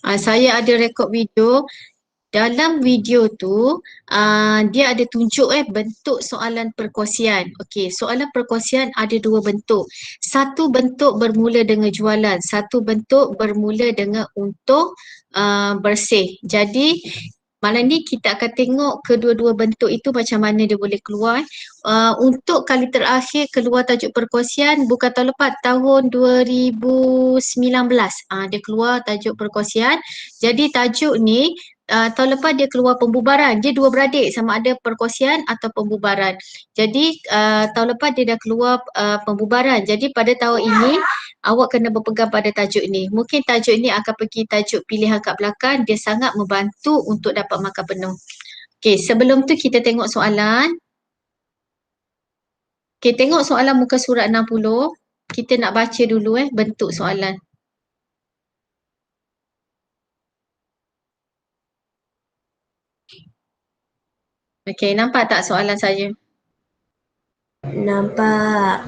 Saya ada rekod video. Dalam video tu, dia ada tunjuk bentuk soalan perkongsian. Okey, soalan perkongsian ada dua bentuk. Satu bentuk bermula dengan jualan, satu bentuk bermula dengan untung bersih. Jadi malam ni kita akan tengok kedua-dua bentuk itu macam mana dia boleh keluar. Untuk kali terakhir keluar tajuk perkongsian bukan tahun lepas, tahun 2019. Dia keluar tajuk perkongsian. Jadi tajuk ni tahun lepas dia keluar pembubaran. Dia dua beradik, sama ada perkongsian atau pembubaran. Jadi tahun lepas dia dah keluar pembubaran. Jadi pada tahun ini awak kena berpegang pada tajuk ni. Mungkin tajuk ni akan pergi tajuk pilihan kat belakang. Dia sangat membantu untuk dapat markah penuh. Okey, sebelum tu kita tengok soalan. Okey, tengok soalan muka surat 60. Kita nak baca dulu bentuk soalan. Okey, nampak tak soalan saya? Nampak.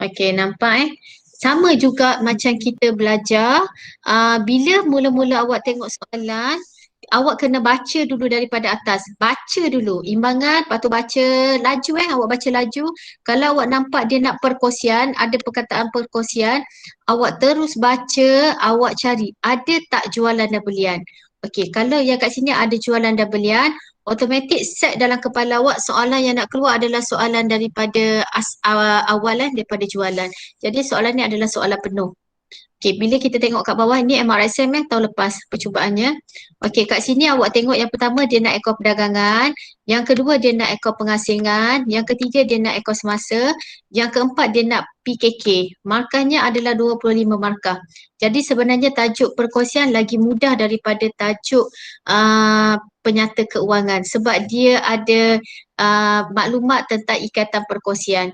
Okey, nampak Sama juga macam kita belajar, bila mula-mula awak tengok soalan, awak kena baca dulu daripada atas. Baca dulu imbangan, lepas tu baca laju awak baca laju. Kalau awak nampak dia nak perkongsian, ada perkataan perkongsian, awak terus baca, awak cari ada tak jualan dan belian. Okey, kalau yang kat sini ada jualan dan belian, automatik set dalam kepala awak soalan yang nak keluar adalah soalan daripada awalan daripada jualan. Jadi soalan ni adalah soalan penuh. Okey, bila kita tengok kat bawah ni MRSM tahun lepas percubaannya. Okey, kat sini awak tengok yang pertama dia nak ekor perdagangan, yang kedua dia nak ekor pengasingan, yang ketiga dia nak ekor semasa, yang keempat dia nak PKK. Markahnya adalah 25 markah. Jadi sebenarnya tajuk perkongsian lagi mudah daripada tajuk penyata keuangan sebab dia ada maklumat tentang ikatan perkongsian.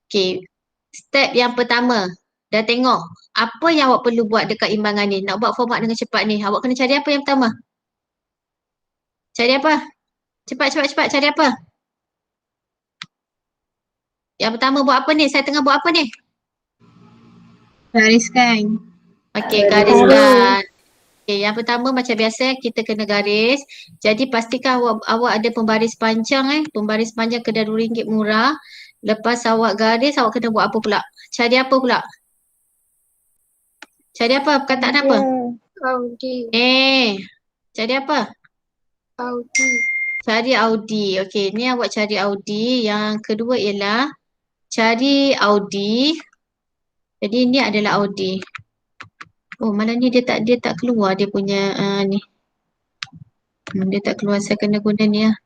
Okey, step yang pertama, dah tengok apa yang awak perlu buat dekat imbangan ni. Nak buat format dengan cepat ni, awak kena cari apa yang pertama? Cari apa? Cepat, cari apa? Yang pertama buat apa ni? Saya tengah buat apa ni? Gariskan. Okey, gariskan. Okey, yang pertama macam biasa kita kena garis. Jadi pastikan awak ada pembaris panjang pembaris panjang kedai RM2 murah. Lepas awak garis, awak kena buat apa pula? Cari apa pula? Cari apa? Perkataan apa? Audi. Cari apa? Audi. Cari Audi. Okey, ni awak cari Audi. Yang kedua ialah cari Audi. Jadi ni adalah Audi. Oh, malah ni dia tak keluar dia punya ni. Dia tak keluar, saya kena guna ni lah.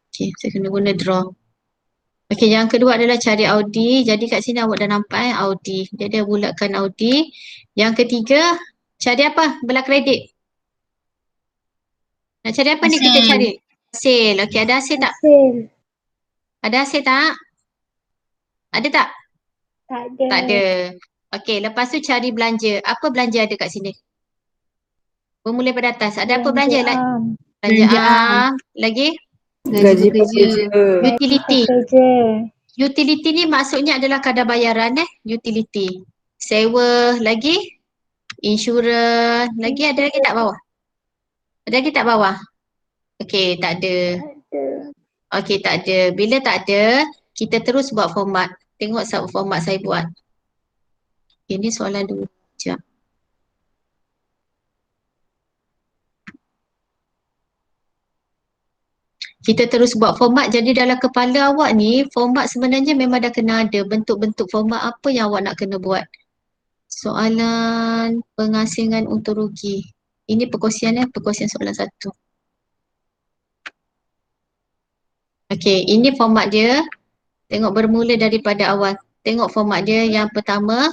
Okey, saya kena guna draw. Okey, yang kedua adalah cari Audi. Jadi kat sini awak dah nampak Audi. Dia dah bulatkan Audi. Yang ketiga, cari apa? Belah kredit. Nak cari apa ni kita cari? Hasil. Okey, ada hasil tak? Ada hasil tak? Ada tak? Tak ada. Tak ada. Okey, lepas tu cari belanja. Apa belanja ada kat sini? Bermula pada atas. Ada apa belanja? Belanja am. Lagi? Gaji pekerja. Utility. Utility ni maksudnya adalah kadar bayaran utility. Sewa lagi? Insurans. Lagi ada lagi tak bawah? Ada lagi tak bawah? Okey, tak ada. Okey, tak ada. Bila tak ada, kita terus buat format. Tengok format saya buat. Ini soalan dua. Sekejap. Kita terus buat format. Jadi dalam kepala awak ni, format sebenarnya memang dah kena ada. Bentuk-bentuk format apa yang awak nak kena buat. Soalan pengasingan untung rugi. Ini perkongsian perkongsian soalan 1. Okey, ini format dia. Tengok bermula daripada awal. Tengok format dia yang pertama.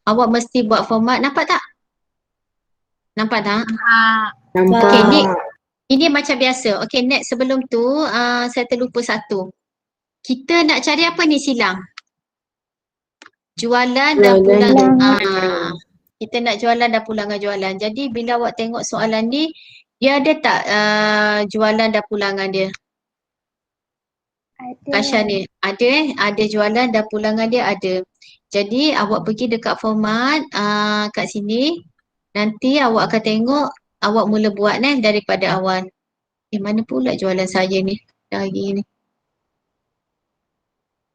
Awak mesti buat format. Nampak tak? Nampak tak? Nampak. Okey, ini macam biasa. Okey, next sebelum tu saya terlupa satu. Kita nak cari apa ni silang? Jualan dan pulangan. Kita nak jualan dan pulangan jualan. Jadi bila awak tengok soalan ni, dia ada tak jualan dan pulangan dia? Kasha ni ada ada jualan dan pulangan dia ada. Jadi awak pergi dekat format kat sini. Nanti awak akan tengok awak mula buat daripada awal. Mana pula jualan saya ni hari ni.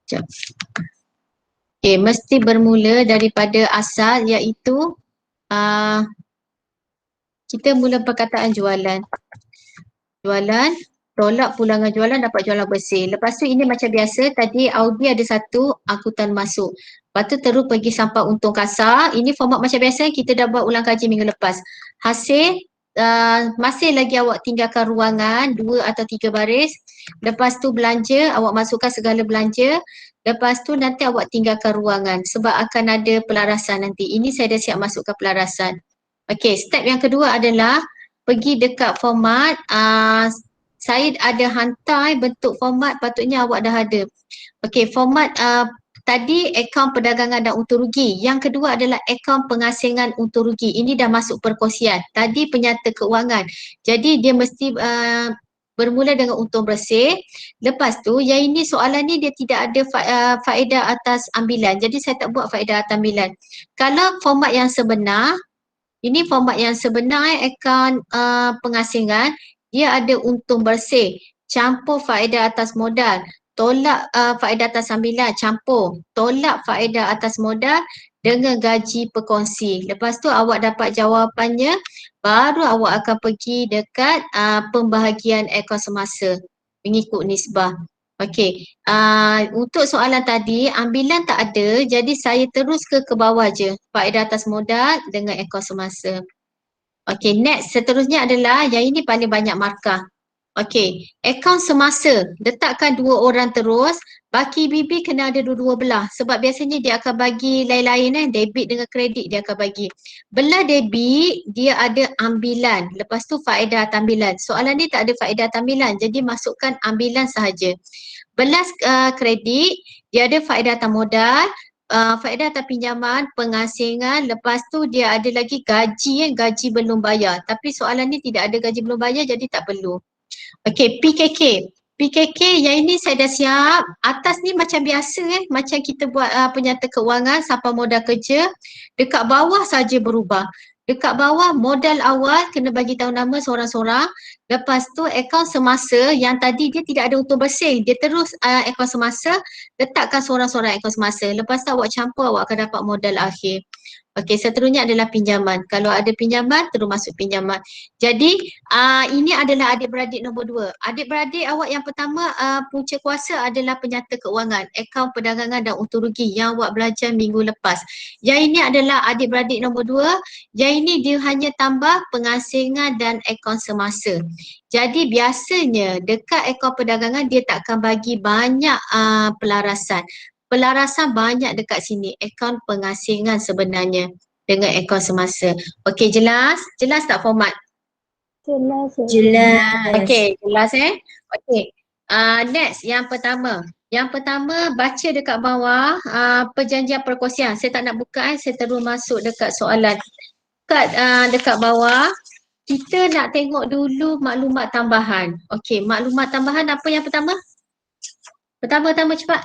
Sekejap. Mesti bermula daripada asal iaitu kita mula perkataan jualan. Jualan, tolak pulangan jualan dapat jualan bersih. Lepas tu ini macam biasa, tadi Audi ada satu angkutan masuk. Lepas tu terus pergi sampai untung kasar. Ini format macam biasa, kita dah buat ulang kaji minggu lepas. Hasil, masih lagi awak tinggalkan ruangan 2 atau 3 baris. Lepas tu belanja, awak masukkan segala belanja. Lepas tu nanti awak tinggalkan ruangan sebab akan ada pelarasan nanti. Ini saya dah siap masukkan pelarasan. Okey, step yang kedua adalah pergi dekat format. Saya ada hantar bentuk format, patutnya awak dah ada. Okey, format tadi akaun perdagangan dan untung rugi. Yang kedua adalah akaun pengasingan untung rugi. Ini dah masuk perkongsian. Tadi penyata keuangan. Jadi dia mesti bermula dengan untung bersih. Lepas tu yang ini soalan ni dia tidak ada faedah atas ambilan. Jadi saya tak buat faedah atas ambilan. Kalau format yang sebenar, ini format yang sebenar akaun pengasingan, dia ada untung bersih, campur faedah atas modal, tolak faedah atas ambilan, campur, tolak faedah atas modal dengan gaji perkongsi. Lepas tu awak dapat jawapannya, baru awak akan pergi dekat pembahagian akaun semasa mengikut nisbah. Okey, untuk soalan tadi ambilan tak ada, jadi saya terus ke bawah je, faedah atas modal dengan akaun semasa. Okey, next seterusnya adalah yang ini paling banyak markah. Okey, akaun semasa, letakkan 2 orang terus, baki bibi kena ada dua-dua belah sebab biasanya dia akan bagi lain-lain debit dengan kredit dia akan bagi. Belah debit dia ada ambilan, lepas tu faedah atas ambilan. Soalan ni tak ada faedah atas ambilan, jadi masukkan ambilan sahaja. Belah kredit dia ada faedah atas modal, faedah atas pinjaman, pengasingan, lepas tu dia ada lagi gaji gaji belum bayar. Tapi soalan ni tidak ada gaji belum bayar jadi tak perlu. Okey, PKK. PKK yang ini saya dah siap. Atas ni macam biasa macam kita buat penyata keuangan sampai modal kerja. Dekat bawah saja berubah. Dekat bawah modal awal kena bagi tahu nama seorang-seorang. Lepas tu akaun semasa yang tadi dia tidak ada untung bersih. Dia terus akaun semasa, letakkan seorang-seorang akaun semasa. Lepas tu awak campur, awak akan dapat modal akhir. Okey, seterusnya adalah pinjaman. Kalau ada pinjaman, terus masuk pinjaman. Jadi, ini adalah adik-beradik nombor 2. Adik-beradik awak yang pertama, punca kuasa adalah penyata keuangan, akaun perdagangan dan untung rugi yang awak belajar minggu lepas. Yang ini adalah adik-beradik nombor 2. Yang ini dia hanya tambah pengasingan dan akaun semasa. Jadi, biasanya dekat akaun perdagangan dia tak akan bagi banyak pelarasan. Pelarasan banyak dekat sini, akaun pengasingan sebenarnya dengan akaun semasa. Okey, jelas? Jelas tak format? Jelas. Okey, jelas Okey. Next, yang pertama. Yang pertama, baca dekat bawah perjanjian perkongsian. Saya tak nak buka saya terus masuk dekat soalan. Dekat bawah, kita nak tengok dulu maklumat tambahan. Okey, maklumat tambahan apa yang pertama? Pertama-tama cepat.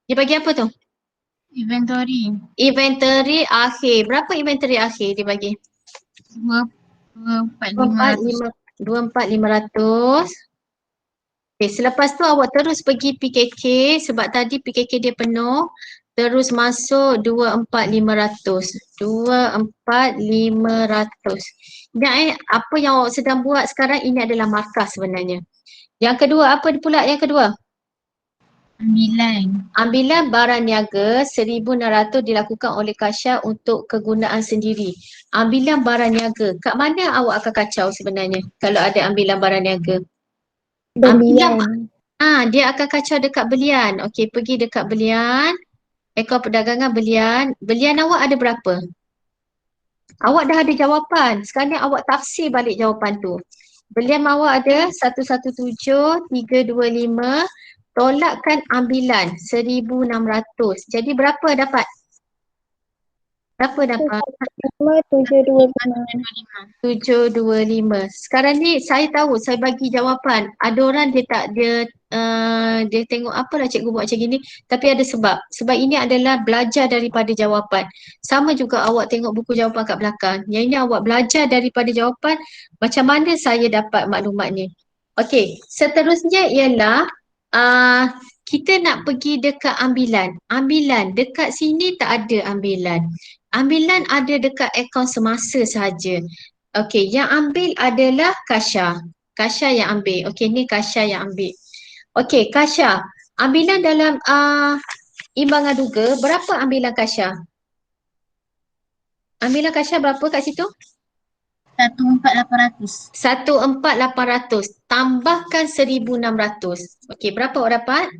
Dia bagi apa tu? Inventory. Inventory akhir. Berapa inventory akhir dia bagi? 24,500. Okay, selepas tu awak terus pergi PKK sebab tadi PKK dia penuh. Terus masuk 24,500. 24,500. Ingat apa yang awak sedang buat sekarang ini adalah markah sebenarnya. Yang kedua, apa pula yang kedua? Ambilan barang niaga 1,600 dilakukan oleh Kasha untuk kegunaan sendiri. Ambilan barang niaga. Kat mana awak akan kacau sebenarnya kalau ada ambilan barang niaga? Belian. Dia akan kacau dekat belian. Okey, pergi dekat belian. Akaun perdagangan belian. Belian awak ada berapa? Awak dah ada jawapan. Sekarang awak tafsir balik jawapan tu. Belian awak ada 117,325. Tolakkan ambilan 1,600. Jadi berapa dapat? Berapa dapat? 725. 725. Sekarang ni saya tahu, saya bagi jawapan. Ada orang dia tak, dia tengok apalah cikgu buat macam gini. Tapi ada sebab. Sebab ini adalah belajar daripada jawapan. Sama juga awak tengok buku jawapan kat belakang. Yang ini awak belajar daripada jawapan. Macam mana saya dapat maklumat ni. Okey, seterusnya ialah kita nak pergi dekat ambilan. Ambilan, dekat sini tak ada ambilan. Ambilan ada dekat akaun semasa sahaja. Okey, yang ambil adalah Kasha. Kasha yang ambil. Okey, ni Kasha yang ambil. Okey, Kasha. Ambilan dalam imbangan duga, berapa ambilan Kasha? Ambilan Kasha berapa kat situ? 14,800. 14,800. Tambahkan 1,600. Okey, berapa awak dapat?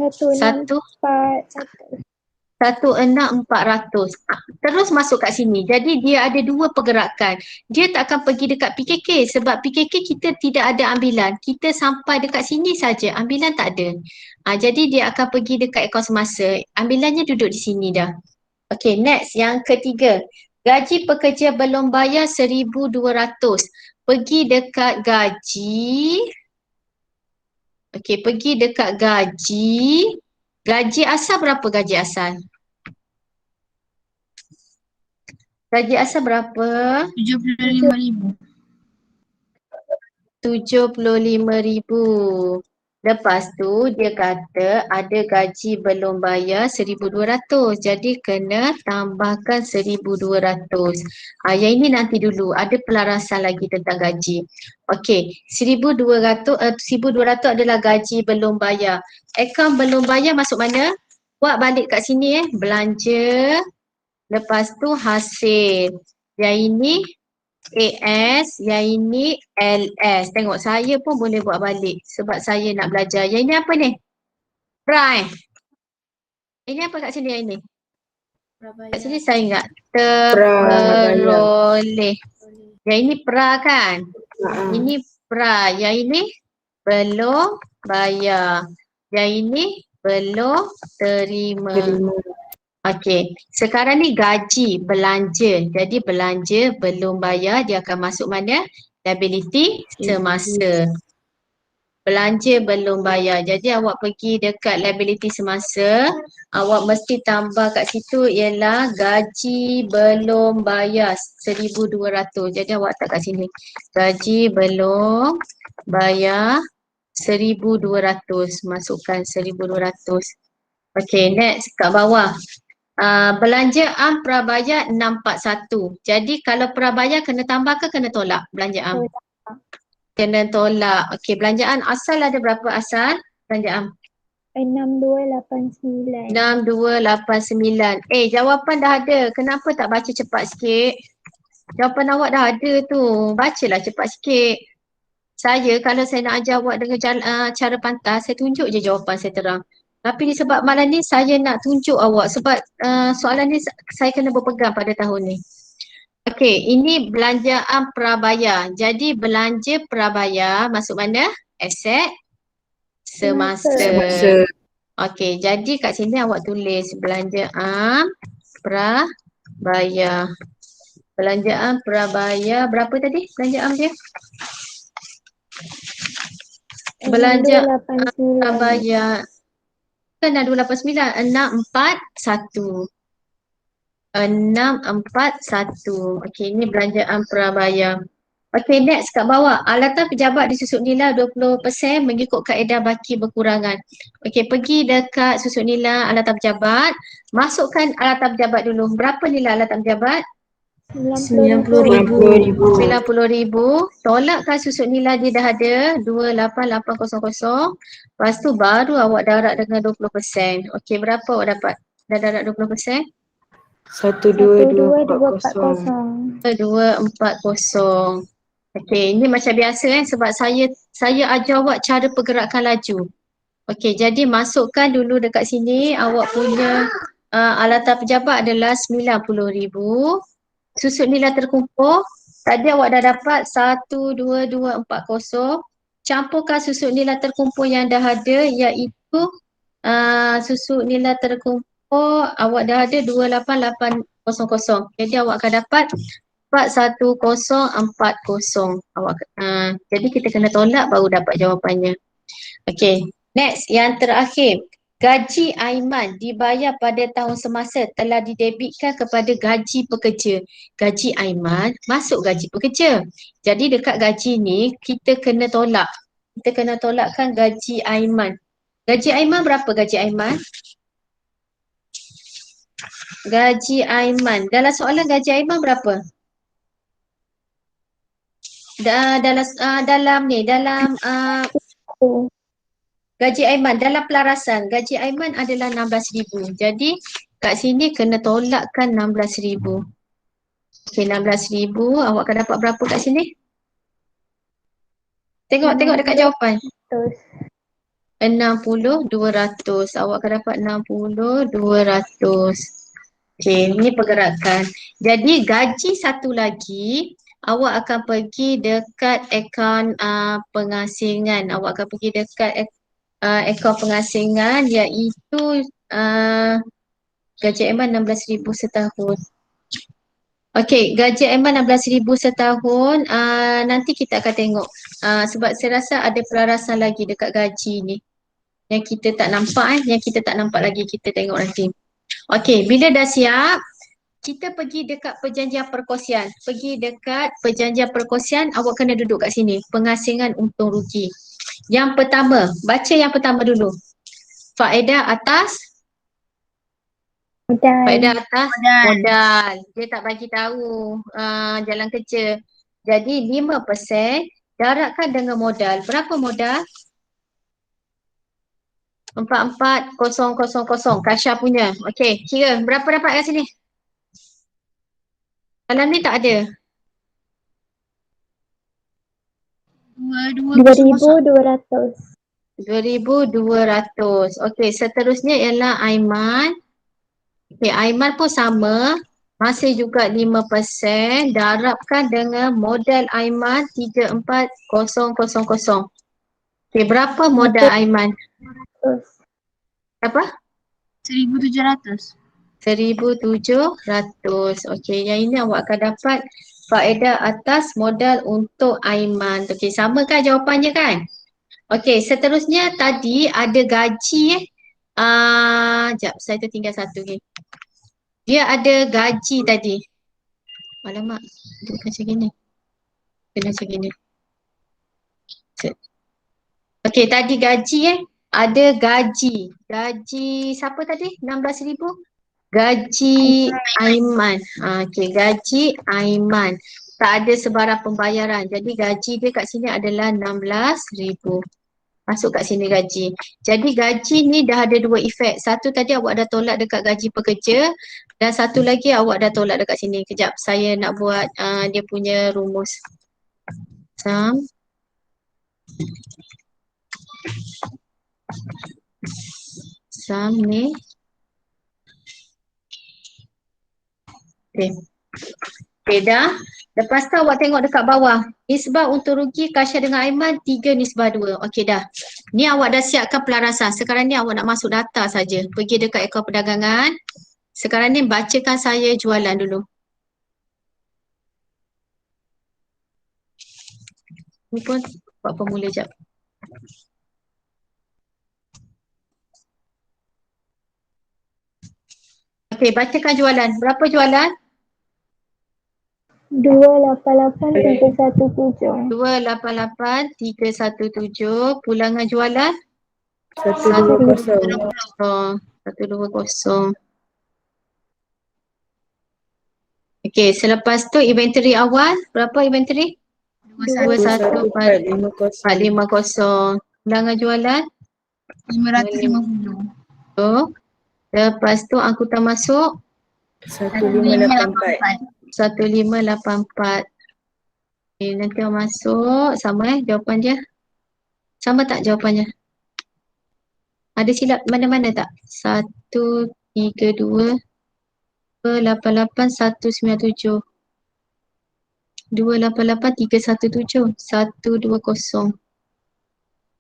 1,641. 16,400. Terus masuk kat sini. Jadi dia ada dua pergerakan. Dia tak akan pergi dekat PKK sebab PKK kita tidak ada ambilan. Kita sampai dekat sini saja. Ambilan tak ada. Jadi dia akan pergi dekat akaun semasa. Ambilannya duduk di sini dah. Okay, next. Yang ketiga. Gaji pekerja belum bayar 1,200. Pergi dekat gaji. Okay, pergi dekat gaji. Gaji asal berapa gaji asal? Gaji asal berapa? 75,000. 75,000. Lepas tu dia kata ada gaji belum bayar 1,200. Jadi kena tambahkan 1,200. Yang ini nanti dulu. Ada pelarasan lagi tentang gaji. Okey, 1,200 adalah gaji belum bayar. Akaun belum bayar masuk mana? Buat balik kat sini belanja. Lepas tu hasil. Yang ini AS, yang ini LS. Tengok saya pun boleh buat balik sebab saya nak belajar. Yang ini apa ni? Pra. Ini apa kat sini yang ini? Kat sini saya ingat. Terperoleh. Yang ini pra kan? Ini pra. Yang ini belum bayar. Yang ini belum terima. Okey, sekarang ni gaji, belanja. Jadi belanja belum bayar, dia akan masuk mana? Liability semasa. Belanja belum bayar. Jadi awak pergi dekat liability semasa, awak mesti tambah kat situ ialah gaji belum bayar 1,200. Jadi awak letak kat sini. Gaji belum bayar 1,200. Masukkan 1,200. Okey, next kat bawah. Belanjaan prabayar 641. Jadi kalau prabayar kena tambah ke kena tolak belanjaan? Kena tolak. Okey, belanjaan asal ada berapa asal? Belanjaan 6289. 6289. Jawapan dah ada. Kenapa tak baca cepat sikit? Jawapan awak dah ada tu. Bacalah cepat sikit. Saya kalau saya nak ajar awak dengan cara pantas, saya tunjuk je jawapan saya terang. Tapi disebab malam ni saya nak tunjuk awak sebab soalan ni saya kena berpegang pada tahun ni. Okey, ini belanjaan prabayar. Jadi belanja prabayar masuk mana? Aset semasa. Okey, jadi kat sini awak tulis belanjaan prabayar. Belanjaan prabayar berapa tadi belanjaan dia? Belanjaan prabayar. Kan dah 289, 641. 641. Okey, ini belanjaan prabayar. Okey, next kat bawah. Alatan pejabat disusut nilai 20% mengikut kaedah baki berkurangan. Okey, pergi dekat susut nilai alatan pejabat. Masukkan alatan pejabat dulu. Berapa nilai alatan pejabat? 90,000. 90,000. Tolakkan susut nilai dia dah ada 28800. Lepas tu baru awak darab dengan 20%. Okey, berapa awak dapat? Dah darab 20%? 12240. 240. Okey, ini macam biasa sebab saya ajar awak cara pergerakan laju. Okey, jadi masukkan dulu dekat sini awak punya alatan pejabat adalah 90,000. Susut nilai terkumpul. Tadi awak dah dapat 12240. Campurkan susut nilai terkumpul yang dah ada iaitu susut nilai terkumpul awak dah ada 2880. kosong. Jadi awak akan dapat 41040. Jadi kita kena tolak baru dapat jawapannya. Okey, next yang terakhir. Gaji Aiman dibayar pada tahun semasa telah didebitkan kepada gaji pekerja. Gaji Aiman masuk gaji pekerja. Jadi dekat gaji ni kita kena tolak. Kita kena tolakkan gaji Aiman. Gaji Aiman berapa gaji Aiman? Gaji Aiman. Dalam soalan gaji Aiman berapa? Oh, Gaji Aiman dalam pelarasan, gaji Aiman adalah 16,000. Jadi kat sini kena tolakkan 16,000. Okey, 16,000 awak akan dapat berapa kat sini? Tengok dekat jawapan. terus. 60,200. Awak akan dapat 60,200. Okey, ni pergerakan. Jadi gaji satu lagi, awak akan pergi dekat akaun pengasingan. Awak akan pergi dekat akaun pengasingan iaitu gaji Aiman 16,000 setahun. Okey, gaji Aiman 16,000 setahun. Nanti kita akan tengok. Sebab saya rasa ada pelarasan lagi dekat gaji ni. Yang kita tak nampak yang kita tak nampak lagi, kita tengok nanti. Okey, bila dah siap, kita pergi dekat perjanjian perkongsian. Pergi dekat perjanjian perkongsian, awak kena duduk kat sini. Pengasingan untung rugi. Yang pertama, baca yang pertama dulu. Faedah atas Modal. modal. Dia tak bagi tahu jalan kerja. Jadi 5% darabkan dengan modal. Berapa modal? 44,000. Kasha punya. Okey, kira berapa dapat kat sini? Dalam ni tak ada. 2,200. 2,200. Okey, seterusnya ialah Aiman. Okey, Aiman pun sama. Masih juga 5%. Darabkan dengan modal Aiman 34,000. Okey, berapa modal Aiman? Terus. Apa? 1,700. 1,700. Okey, yang ini awak akan dapat faedah atas modal untuk Aiman. Okey, sama kan jawapannya kan? Okey, seterusnya tadi ada gaji sekejap, saya tertinggal satu lagi. Dia ada gaji tadi. Alamak, dia bukan macam gini. Kena macam gini. Okey, tadi gaji ada gaji. Gaji siapa tadi? 16,000? Gaji Aiman. Okey, gaji Aiman. Tak ada sebarang pembayaran. Jadi gaji dia kat sini adalah 16,000. Masuk kat sini gaji. Jadi gaji ni dah ada dua efek. Satu tadi awak dah tolak dekat gaji pekerja dan satu lagi awak dah tolak dekat sini. Kejap, saya nak buat dia punya rumus. Sum ni. Okey dah. Lepas tu awak tengok dekat bawah. Nisbah untung rugi Kasha dengan Aiman 3:2. Okey dah. Ni awak dah siapkan pelarasan. Sekarang ni awak nak masuk data saja. Pergi dekat akaun perdagangan. Sekarang ni bacakan saya jualan dulu. Ni pun buat pemula jap. Okey, bacakan jualan. Berapa jualan? 288,317. 288,317. Pulangan jualan? 120. 120. Okey, selepas tu inventory awal. Berapa inventory? 21,450. Pulangan jualan? 550. Lepas tu angkutan masuk? 1584. 1584. Okay, nanti awak masuk. Sama jawapan dia? Sama tak jawapannya? Ada silap mana-mana tak? 132 288,197. 288,317. 120.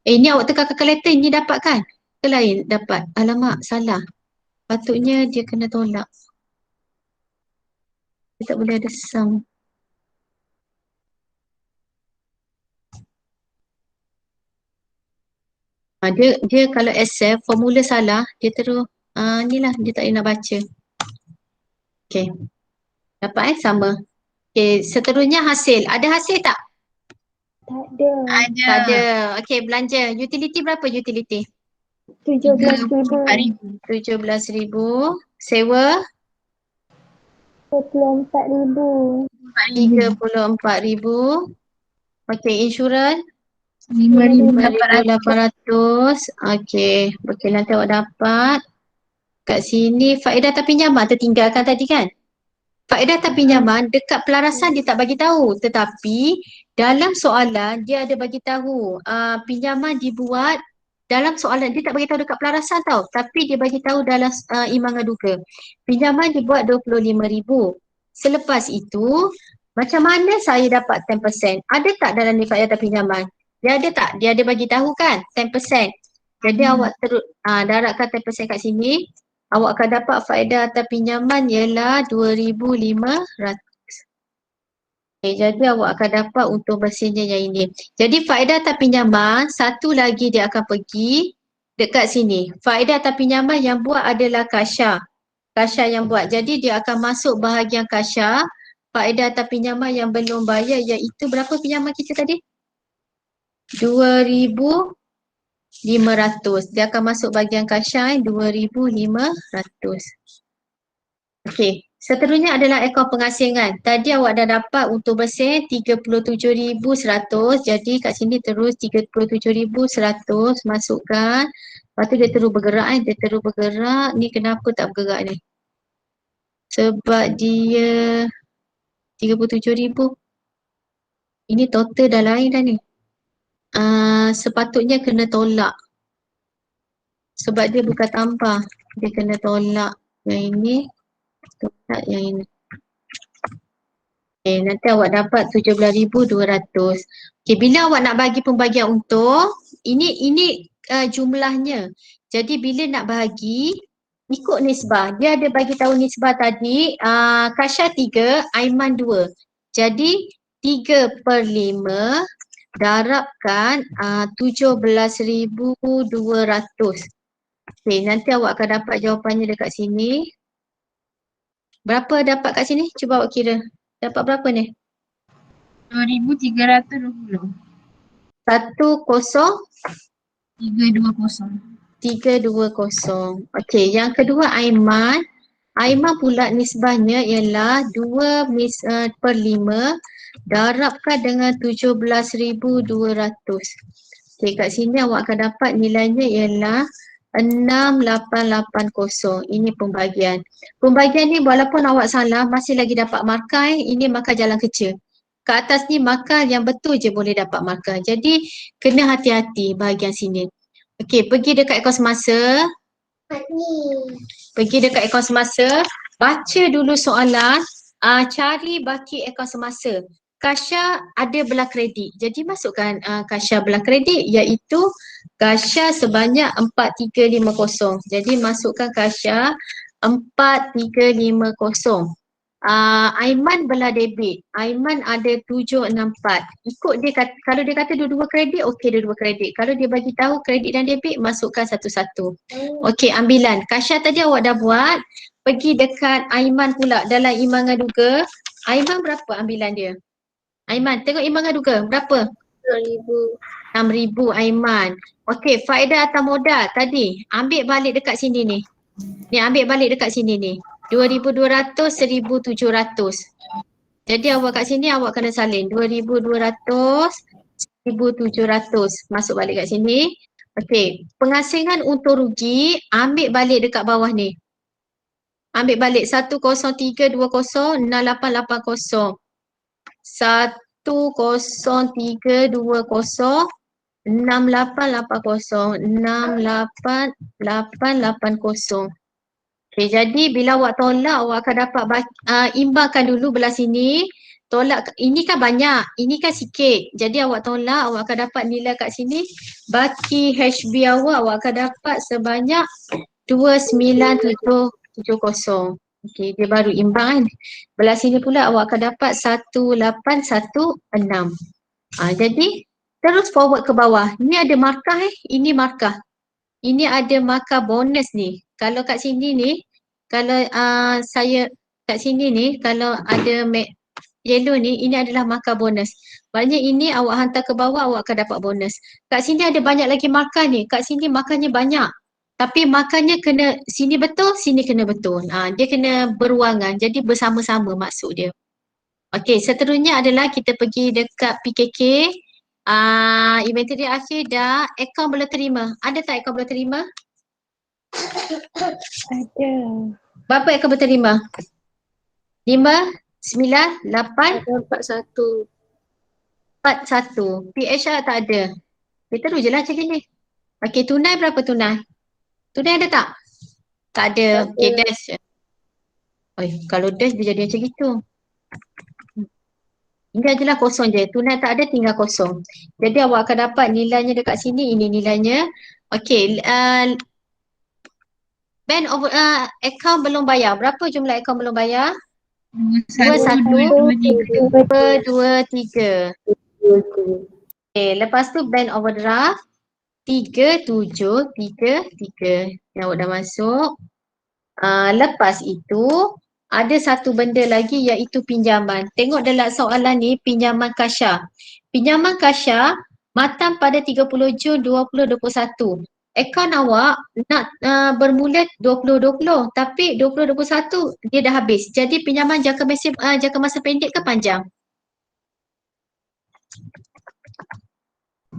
Ini awak tekan calculator, ini dapat kan? Ke lain dapat? Alamak, salah. Patutnya dia kena tolak. Dia tak boleh ada sound. Dia kalau accept formula salah, dia terus ni lah, dia tak boleh nak baca. Okay. Dapat sama. Okay, seterusnya hasil. Ada hasil tak? Tak ada. Tak ada. Okay, belanja. Utility berapa utility? 17,000. 17,000. Sewa? 24,000. 34,000. Okay, insurans? 5,800. 5,800. Okay. Okay, nanti awak dapat. Kat sini faedah tak pinjaman tertinggalkan tadi kan? Faedah tak pinjaman dekat pelarasan dia tak bagi tahu, tetapi dalam soalan dia ada bagi tahu pinjaman dibuat dalam soalan. Dia tak bagi tahu dekat pelarasan tau, tapi dia bagi tahu dalam imbangan duga. Pinjaman dibuat 25,000. Selepas itu macam mana saya dapat 10%? Ada tak dalam ni faedah tak pinjaman? Dia ada tak? Dia ada bagi tahu kan 10%. Jadi awak terus darabkan 10% kat sini. Awak akan dapat faedah atas pinjaman ialah 2,500. Okay, jadi awak akan dapat untung bersihnya yang ini. Jadi faedah atas pinjaman, satu lagi dia akan pergi dekat sini. Faedah atas pinjaman yang buat adalah Kasha. Kasha yang buat. Jadi dia akan masuk bahagian Kasha. Faedah atas pinjaman yang belum bayar iaitu berapa pinjaman kita tadi? 2,500. Dia akan masuk bahagian Kasha 2,500. Okey, seterusnya adalah akaun pengasingan. Tadi awak dah dapat untung bersih 37,100. Jadi kat sini terus 37,100 masukkan. Lepas tu dia terus bergerak Dia terus bergerak. Ni kenapa tak bergerak ni? Sebab dia 37,000. Ini total dah lain dah ni. Sepatutnya kena tolak. Sebab dia bukan tambah. Dia kena tolak yang ini. Tolak yang ini. Okay, nanti awak dapat 17,200. Okay, bila awak nak bagi pembagian untung, ini jumlahnya. Jadi bila nak bagi, ikut nisbah. Dia ada bagi tahu nisbah tadi, Kasha 3, Aiman 2. Jadi 3/5 darabkan 17,200. Okay, nanti awak akan dapat jawapannya dekat sini. Berapa dapat kat sini? Cuba awak kira. Dapat berapa ni? 2,320. 320. 320. Okey, yang kedua Aiman. Aiman pula nisbahnya ialah 2/5 darabkan dengan 17,200. Okey, kat sini awak akan dapat nilainya ialah 6,880. Ini pembagian. Pembagian ni walaupun awak salah masih lagi dapat markah. Ini markah jalan kecil. Kat atas ni markah yang betul je boleh dapat markah. Jadi kena hati-hati bahagian sini. Okey, pergi dekat akaun semasa. Pergi dekat akaun semasa. Baca dulu soalan. Cari baki akaun semasa. Kasha ada belah kredit. Jadi masukkan Kasha belah kredit iaitu Kasha sebanyak 4,350. Jadi masukkan Kasha 4,350. Aiman belah debit. Aiman ada 764. Ikut dia kalau dia kata dua-dua kredit, okey dua-dua kredit. Kalau dia bagi tahu kredit dan debit, masukkan satu-satu. Okey, ambilan. Kasha tadi awak dah buat. Pergi dekat Aiman pula dalam imbangan duga. Aiman berapa ambilan dia? Aiman, tengok imbangan duga. Berapa? 6,000 Aiman. Okey, faedah atas modal tadi. Ambil balik dekat sini ni. Ni ambil balik dekat sini ni. 2,200, 1,700. Jadi awak kat sini awak kena salin. 2,200, 1,700. Masuk balik kat sini. Okey, pengasingan untung rugi ambil balik dekat bawah ni. Ambil balik 103206880. 10320 6880 68880. Okay, jadi bila awak tolak, awak akan dapat imbangkan dulu belah sini. Tolak, ini kan banyak, ini kan sikit. Jadi awak tolak, awak akan dapat nilai kat sini. Baki HB awak akan dapat sebanyak 29,770. Okey, dia baru imbang kan. Belah sini pula awak akan dapat 1816. Jadi terus forward ke bawah. Ni ada markah ini markah. Ini ada markah bonus ni. Kalau kat sini ni, kalau saya kat sini ni, kalau ada yellow ni, ini adalah markah bonus. Maknanya ini awak hantar ke bawah, awak akan dapat bonus. Kat sini ada banyak lagi markah ni. Kat sini markahnya banyak. Tapi markahnya kena sini betul, sini kena betul. Dia kena beruangan. Jadi bersama-sama maksud dia. Okey, seterusnya adalah kita pergi dekat PKK. Inventory akhir dah. Akaun boleh terima. Ada tak akaun boleh terima? Ada. Berapa akaun boleh terima? 5, 9, 8, Ada 41. 41. PHR tak ada. Dia terus je lah macam ni. Okey, tunai berapa tunai? Tunai ada tak? Tak ada. Okey, dash. Kalau dash dia jadi macam gitu. Ini adalah kosong je. Tunai tak ada, tinggal kosong. Jadi awak akan dapat nilainya dekat sini. Ini nilainya. Okey. Bank over account belum bayar. Berapa jumlah account belum bayar? 1, 2, 3. 2, 3. Okey, lepas tu bank overdraft 3733. Yang awak dah masuk. Lepas itu ada satu benda lagi iaitu pinjaman. Tengok dalam soalan ni pinjaman kasya. Pinjaman kasya matang pada 30 Jun 2021. Akaun awak nak bermula 2020 tapi 2021 dia dah habis. Jadi pinjaman jangka masa pendek ke panjang?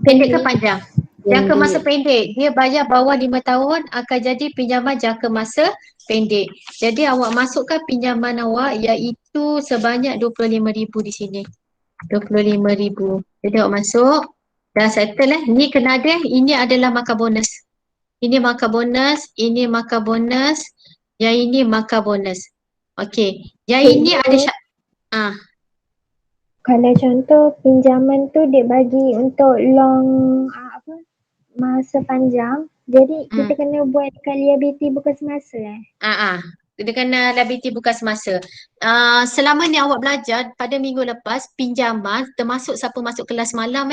Pendek ke panjang? Jangka masa pendek. Dia bayar bawah 5 tahun akan jadi pinjaman jangka masa pendek. Jadi awak masukkan pinjaman awak iaitu sebanyak 25,000 di sini. 25,000. Jadi awak masuk. Dah settle Ni kena ada. Ini adalah markah bonus. Ini markah bonus. Ini markah bonus. Yang ini markah bonus. Okey. Yang ini ada Kalau contoh pinjaman tu dia bagi untuk long masa panjang. Jadi kita kena buat liability bukan semasa Dia kena liability bukan semasa. Selama ni awak belajar pada minggu lepas pinjaman termasuk siapa masuk kelas malam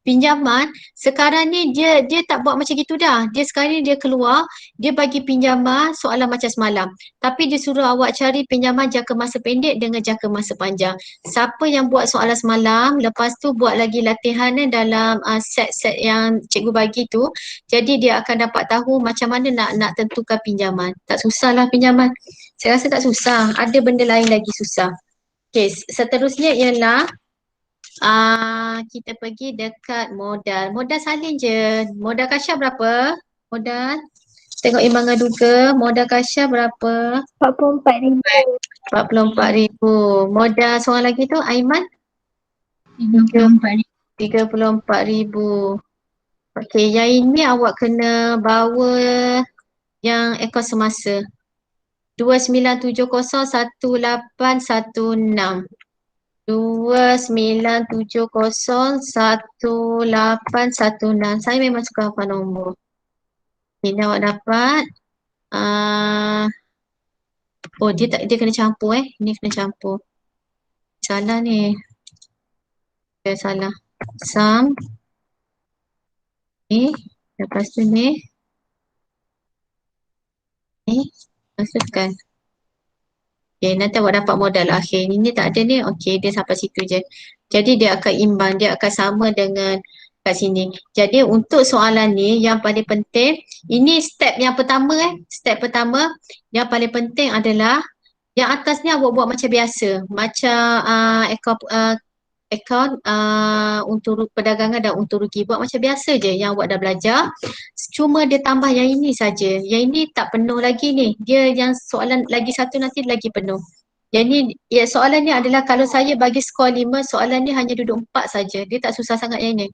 pinjaman sekarang ni dia tak buat macam gitu dah. Dia sekarang ni dia keluar, dia bagi pinjaman soalan macam semalam. Tapi dia suruh awak cari pinjaman jangka masa pendek dengan jangka masa panjang. Siapa yang buat soalan semalam lepas tu buat lagi latihan dalam set-set yang cikgu bagi tu, jadi dia akan dapat tahu macam mana nak tentukan pinjaman. Tak susahlah pinjaman. Saya rasa tak susah. Ada benda lain lagi susah. Okey, seterusnya ialah kita pergi dekat modal. Modal salin je. Modal kasya berapa? Modal. Tengok imbangan duga. Modal kasya berapa? 44,000. 44,000. Modal seorang lagi tu Aiman? 34,000. 34,000. Okey, yang ini awak kena bawa yang akaun semasa. 29701816. 29701816. Saya memang suka hafal nombor. Ini awak dapat. Dia kena campur Ini kena campur. Salah ni. Salah. Sum. Ni. Lepas tu ni. Ni. Masukkan. Okay, nanti awak dapat modal akhir. Ini tak ada ni. Okey, dia sampai situ je. Jadi dia akan imbang. Dia akan sama dengan kat sini. Jadi untuk soalan ni yang paling penting, ini step yang pertama Step pertama yang paling penting adalah yang atas ni awak buat macam biasa. Macam akaun untuk perdagangan dan untuk rugi. Buat macam biasa je yang awak dah belajar. Cuma dia tambah yang ini saja. Yang ini tak penuh lagi ni. Dia yang soalan lagi satu nanti lagi penuh. Jadi soalan ni adalah kalau saya bagi skor 5, soalan ni hanya duduk 4 saja. Dia tak susah sangat yang ini.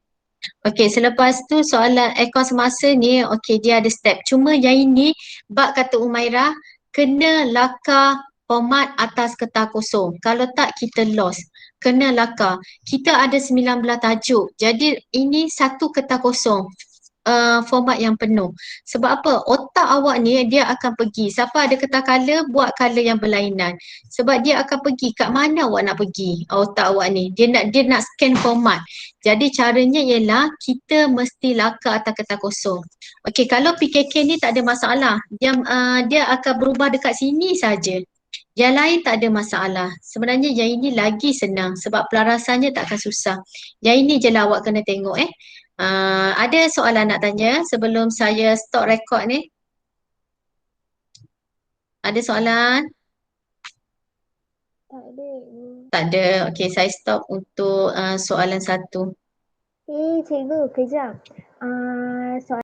Okey, selepas tu soalan akaun semasa ni, okey dia ada step. Cuma yang ini, bab kata Umairah, kena lakar format atas kertas kosong. Kalau tak kita lost. Kena lakar. Kita ada 19 tajuk. Jadi ini satu kertas kosong. format yang penuh. Sebab apa? Otak awak ni dia akan pergi. Siapa ada kertas color, buat color yang berlainan. Sebab dia akan pergi. Kat mana awak nak pergi? Otak awak ni. Dia nak scan format. Jadi caranya ialah kita mesti laka atas kertas kosong. Okey, kalau PKK ni tak ada masalah. Dia akan berubah dekat sini saja. Yang lain tak ada masalah. Sebenarnya yang ini lagi senang sebab pelarasannya tak akan susah. Yang ini je lah awak kena tengok ada soalan nak tanya sebelum saya stop rekod ni? Ada soalan? Tak ada. Tak ada. Okey, saya stop untuk soalan 1. Cikgu, kejap. Soalan